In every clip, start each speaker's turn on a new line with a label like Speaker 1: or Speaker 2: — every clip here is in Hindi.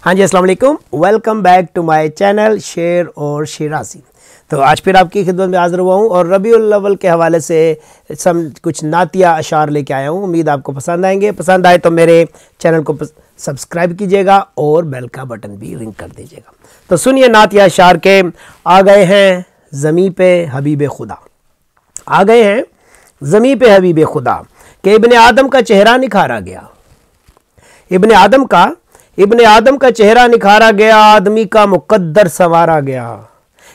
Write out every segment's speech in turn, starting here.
Speaker 1: हाँ जी, अस्सलाम वालेकुम। Welcome back to my channel Sher और शिराजी। तो आज फिर आपकी खिदमत में हाज़िर हुआ हूँ और रबीउल अव्वल के हवाले से कुछ नातिया अशार लेके आया हूँ। उम्मीद आपको पसंद आएंगे। पसंद आए तो मेरे चैनल को सब्सक्राइब कीजिएगा और बेल का बटन भी रिंग कर दीजिएगा। तो सुनिए नातिया अशार के। आ गए हैं ज़मीं पे हबीब खुदा, आ गए हैं ज़मीं पे हबीब खुदा कि इब्ने आदम का चेहरा निखारा गया। इब्ने आदम का चेहरा निखारा गया, आदमी का मुकद्दर संवारा गया।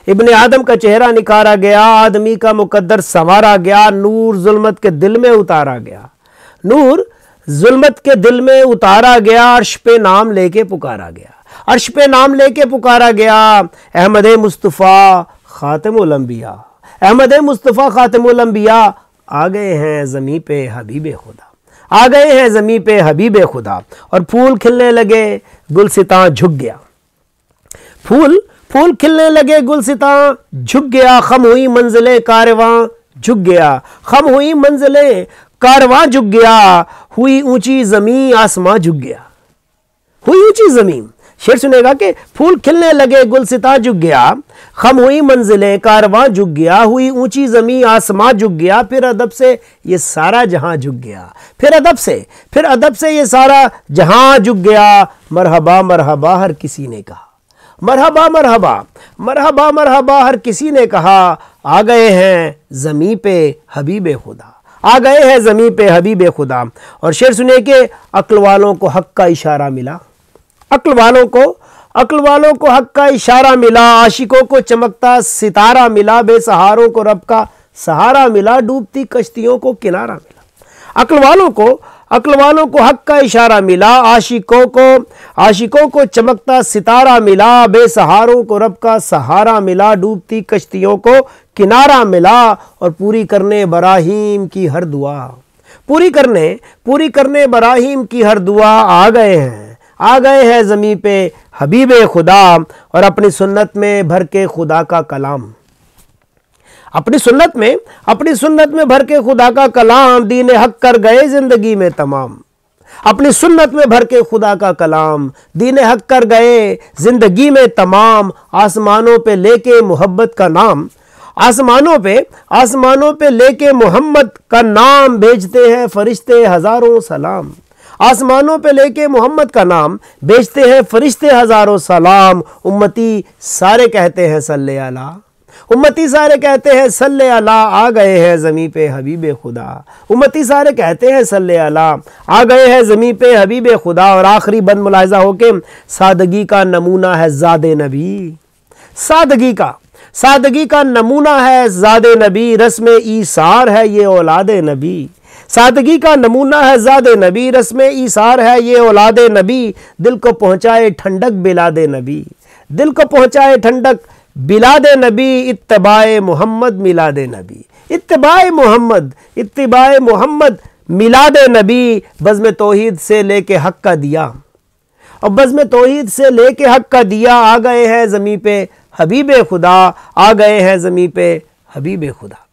Speaker 1: इब्ने आदम का चेहरा निखारा गया, आदमी का मुकद्दर संवारा गया। नूर जुल्मत के दिल में उतारा गया, नूर जुल्मत के दिल में उतारा गया। अर्श पे नाम लेके पुकारा गया, अर्श पे नाम लेके पुकारा गया। अहमद मुस्तफ़ा खातिमुल अंबिया, अहमद मुस्तफ़ा खातिमुल अंबिया आ गए हैं ज़मीं पे हबीब खुदा, आ गए हैं ज़मीं पे हबीब खुदा। और फूल खिलने लगे गुलसितां झुक गया, फूल खिलने लगे गुलसितां झुक गया। खम हुई मंजिले कारवां झुक गया, खम हुई मंजिले कारवां झुक गया। हुई ऊंची ज़मीं आसमां झुक गया, हुई ऊंची ज़मीन। शेर सुनेगा कि फूल खिलने लगे गुलसितां झुक गया, खम हुई मंजिलें कारवां झुक गया। हुई ऊंची ज़मीं आसमां झुक गया। फिर अदब से ये सारा जहां झुक गया, फिर अदब से ये सारा जहां झुक गया। मरहबा मरहबा हर किसी ने कहा, मरहबा मरहबा मरहबा मरहबा हर किसी ने कहा। आ गए हैं ज़मीं पे हबीब खुदा, आ गए हैं ज़मीं पे हबीब खुदा। और शेर सुने कि अक्ल वालों को हक का इशारा मिला, अक्ल वालों को हक का इशारा मिला। आशिकों को चमकता सितारा मिला, बेसहारों को रब का सहारा मिला। डूबती कश्तियों को किनारा मिला। अक्ल वालों को हक का इशारा मिला, आशिकों को चमकता सितारा मिला। बेसहारों को रब का सहारा मिला, डूबती कश्तियों को किनारा मिला। और पूरी करने बराहीम की हर दुआ, पूरी करने बराहीम की हर दुआ। आ गए हैं ज़मीं पे हबीब खुदा। और अपनी सुन्नत में भर के खुदा का कलाम, अपनी सुन्नत में भर के खुदा का कलाम। दीन हक कर गए जिंदगी में तमाम, अपनी सुन्नत में भर के खुदा का कलाम। दीन हक कर गए जिंदगी में तमाम। आसमानों पे लेके मोहब्बत का नाम, आसमानों पे लेके मोहम्मद का नाम। भेजते हैं फरिश्ते हजारों सलाम, आसमानों पे लेके मोहम्मद का नाम। भेजते हैं फरिश्ते हजारों सलाम। उम्मती सारे कहते हैं सल्ले अला, उम्मती सारे कहते हैं सल्ले अला। आ गए हैं ज़मीं पे हबीब खुदा, उम्मती सारे कहते हैं सल्ले अला। आ गए हैं ज़मीं पे हबीब खुदा। और आखिरी बंद मुलाहिज़ा हो के सादगी का नमूना है ज़ादे नबी, सादगी का नमूना है ज़ादे नबी। रस्म ईसार है ये औलादे नबी, सादगी का नमूना है ज़ादे नबी। रस्म ईसार है ये औलादे नबी। दिल को पहुँचाए ठंडक बिलादे नबी, दिल को पहुँचाए ठंडक बिलादे नबी। इत्तिबाए मोहम्मद मिलादे नबी, इत्तिबाए मोहम्मद मिलादे नबी। बज़्म तौहीद से लेके हक का दिया, और बज़्म तौहीद से लेके हक का दिया। आ गए हैं ज़मीं पे हबीब खुदा, आ गए हैं ज़मीं पे हबीब खुदा।